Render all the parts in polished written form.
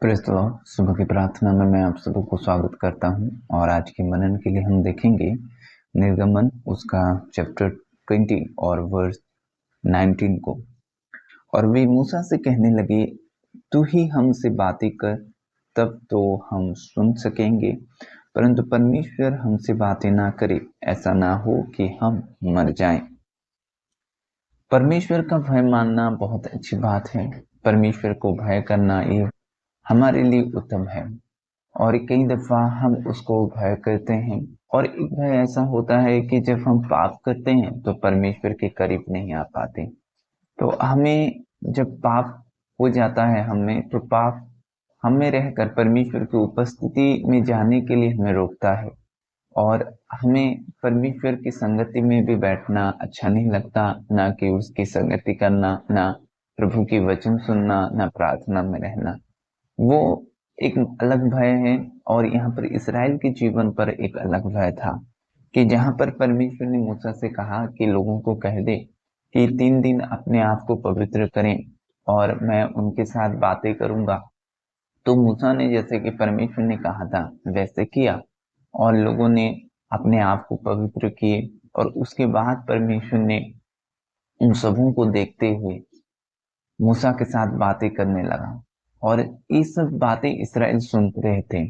Praise the Lord. सुबह की प्रार्थना में मैं आप सबों को स्वागत करता हूं और आज के मनन के लिए हम देखेंगे निर्गमन उसका चैप्टर 20 और वर्स 19 को। और वे मूसा से कहने लगे, तू ही हमसे बातें कर, तब तो हम सुन सकेंगे, परंतु परमेश्वर हमसे बातें ना करे, ऐसा ना हो कि हम मर जाएं। परमेश्वर का भय मानना बहुत अच्छी बात है। परमेश्वर को भय करना ये हमारे लिए उत्तम है और कई दफा हम उसको भय करते हैं। और एक भय ऐसा होता है कि जब हम पाप करते हैं तो परमेश्वर के करीब नहीं आ पाते। तो हमें जब पाप हो जाता है हमें, तो पाप हमें रहकर परमेश्वर की उपस्थिति में जाने के लिए हमें रोकता है और हमें परमेश्वर की संगति में भी बैठना अच्छा नहीं लगता, ना कि उसकी संगति करना, ना प्रभु की वचन सुनना, ना प्रार्थना में रहना। वो एक अलग भय है। और यहाँ पर इस्राएल के जीवन पर एक अलग भय था कि जहाँ पर परमेश्वर ने मूसा से कहा कि लोगों को कह दे कि 3 दिन अपने आप को पवित्र करें और मैं उनके साथ बातें करूंगा। तो मूसा ने जैसे कि परमेश्वर ने कहा था वैसे किया और लोगों ने अपने आप को पवित्र किए। और उसके बाद परमेश्वर ने उन सबों को देखते हुए मूसा के साथ बातें करने लगा और ये सब बातें इस्राएल सुन रहे थे।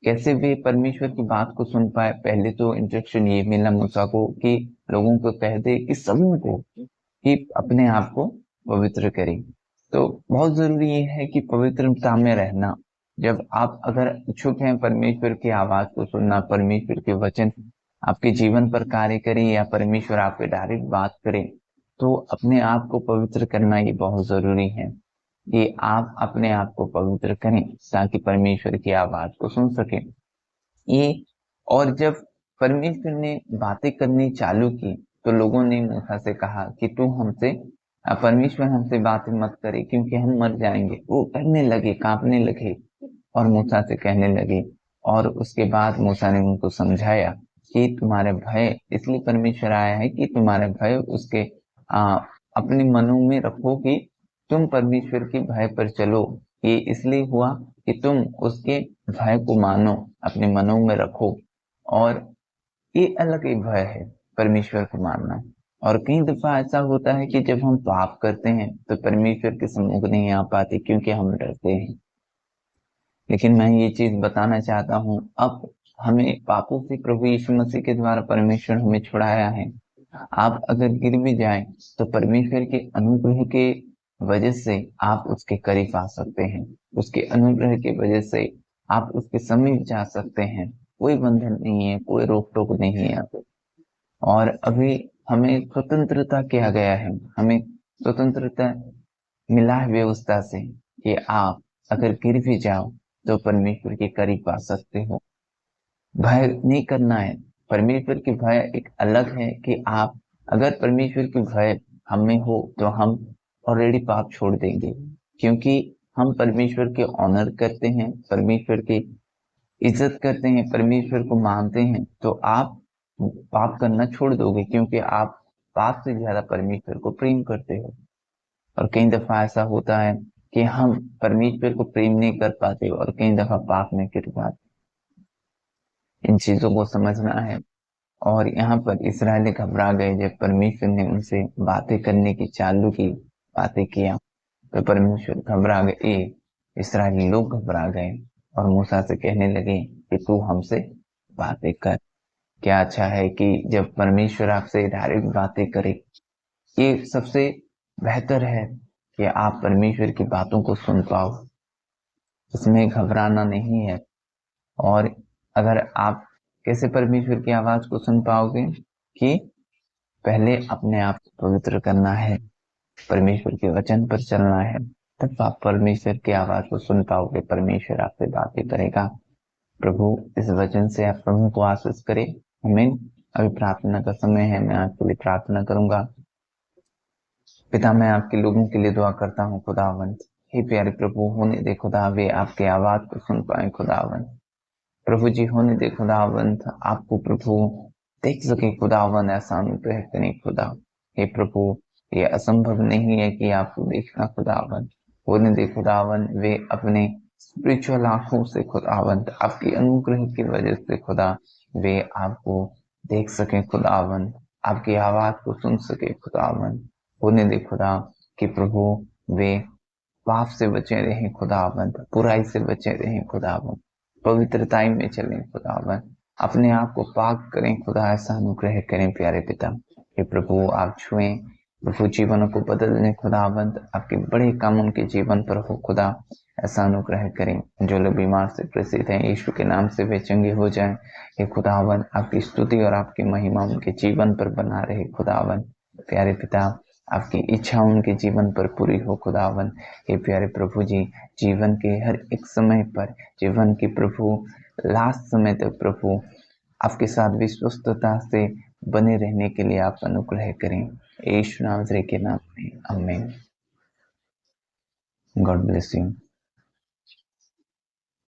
कैसे वे परमेश्वर की बात को सुन पाए? पहले तो इंस्ट्रक्शन ये मिला मूसा को कि लोगों को कह दे कि सबों को कि अपने आप को पवित्र करें। तो बहुत जरूरी ये है कि पवित्रता में रहना। जब आप अगर इच्छुक हैं परमेश्वर की आवाज को सुनना, परमेश्वर के वचन आपके जीवन पर कार्य करें या परमेश्वर आपके डायरेक्ट बात करें, तो अपने आप को पवित्र करना ये बहुत जरूरी है कि आप अपने आप को पवित्र करें ताकि परमेश्वर की आवाज को सुन सकें। ये और जब परमेश्वर ने बातें करनी चालू की तो लोगों ने मूसा से कहा कि तू हमसे परमेश्वर हमसे बातें मत करे क्योंकि हम मर जाएंगे। वो डरने लगे, कांपने लगे और मूसा से कहने लगे। और उसके बाद मूसा ने उनको समझाया कि तुम्हारे भय इसलिए परमेश्वर आया है कि तुम्हारे भय उसके अपने मनों में रखो कि तुम परमेश्वर के भय पर चलो। ये इसलिए हुआ कि तुम उसके भय को मानो, अपने मनों में रखो। और ये अलग ही भय है परमेश्वर को मानना। और कई दफा ऐसा होता है कि जब हम पाप करते हैं तो परमेश्वर के सम्मुख नहीं आ पाते क्योंकि हम डरते हैं। लेकिन मैं ये चीज बताना चाहता हूँ, अब हमें पापों से प्रभु यीशु मसीह के द्वारा परमेश्वर हमें छुड़ाया है। आप अगर गिर भी जाएं तो परमेश्वर के अनुग्रह के वजह से आप उसके करीब आ सकते हैं। उसके अनुग्रह की वजह से आप उसके समीप जा सकते हैं। कोई बंधन नहीं है, कोई रोक टोक नहीं है। और अभी हमें स्वतंत्रता किया गया है, हमें स्वतंत्रता मिला है व्यवस्था से कि आप अगर गिर भी जाओ तो परमेश्वर के करीब आ सकते हो। भय नहीं करना है। परमेश्वर की भय एक अलग है कि आप अगर परमेश्वर की भय हम में हो तो हम ऑलरेडी पाप छोड़ देंगे क्योंकि हम परमेश्वर के ऑनर करते हैं, परमेश्वर की इज्जत करते हैं, परमेश्वर को मानते हैं। तो आप पाप करना छोड़ दोगे क्योंकि आप पाप से ज्यादा परमेश्वर को प्रेम करते हो। और कई दफा ऐसा होता है कि हम परमेश्वर को प्रेम नहीं कर पाते और कई दफा पाप में गिर जाते। इन चीजों को समझना है। और यहाँ पर इस्राएली घबरा गए जब परमेश्वर ने उनसे बातें करने की चालू की, बातें किया तो परमेश्वर घबरा गए, इस्राएली लोग घबरा गए और मूसा से कहने लगे कि तू हमसे बातें कर। क्या अच्छा है कि जब परमेश्वर आपसे डायरेक्ट बातें करे। ये सबसे बेहतर है कि आप परमेश्वर की बातों को सुन पाओ, इसमें घबराना नहीं है। और अगर आप कैसे परमेश्वर की आवाज को सुन पाओगे कि पहले अपने आप को पवित्र करना है, परमेश्वर के वचन पर चलना है, तब आप परमेश्वर की आवाज को सुन पाओगे। परमेश्वर आपसे बातें करेगा। प्रभु इस वचन से आप प्रभु को आशीष करे। आमीन। अभी प्रार्थना का समय है, मैं आपके लिए प्रार्थना करूंगा। पिता, मैं आपके लोगों के लिए दुआ करता हूँ खुदावंत। हे प्यारे प्रभु, होने दे खुदा वे आपके आवाज को सुन पाए खुदावंत। प्रभु जी होने दे खुदावंत, आपको प्रभु देख सके खुदावन, ऐसा अनुग्रह करें खुदा। हे प्रभु, ये असंभव नहीं है कि आपको देखना खुदावन। होने दे खुदावन वे अपने स्पिरिचुअल आंखों से खुदावंद, आपकी अनुग्रह की वजह से खुदा वे आपको देख सके खुदावंद, आपकी आवाज को सुन सके खुदावंद। होने दे खुदा कि प्रभु वे पाप से बचे रहें खुदावंद, बुराई से बचे रहें खुदावंद, पवित्रताई में चलें खुदावंद, अपने आप को पाक करें खुदा। ऐसा अनुग्रह करें प्यारे पिता कि प्रभु आप छुएं, प्रभु जीवनों को बदलने खुदावंद, आपके बड़े काम उनके जीवन पर हो खुदा। ऐसा अनुग्रह करें, जो लोग बीमार से ग्रसित हैं यीशु के नाम से वे चंगे हो जाएं। हे खुदावंद आपकी स्तुति और आपकी महिमा उनके जीवन पर बना रहे खुदावंद। प्यारे पिता आपकी इच्छा उनके जीवन पर पूरी हो खुदावन। हे प्यारे प्रभु जी, जीवन के हर एक समय पर, जीवन के प्रभु लास्ट समय तक प्रभु आपके साथ विश्वस्तता से बने रहने के लिए आप अनुग्रह करें, यीशु नाम के नाम में, आमीन। God bless you.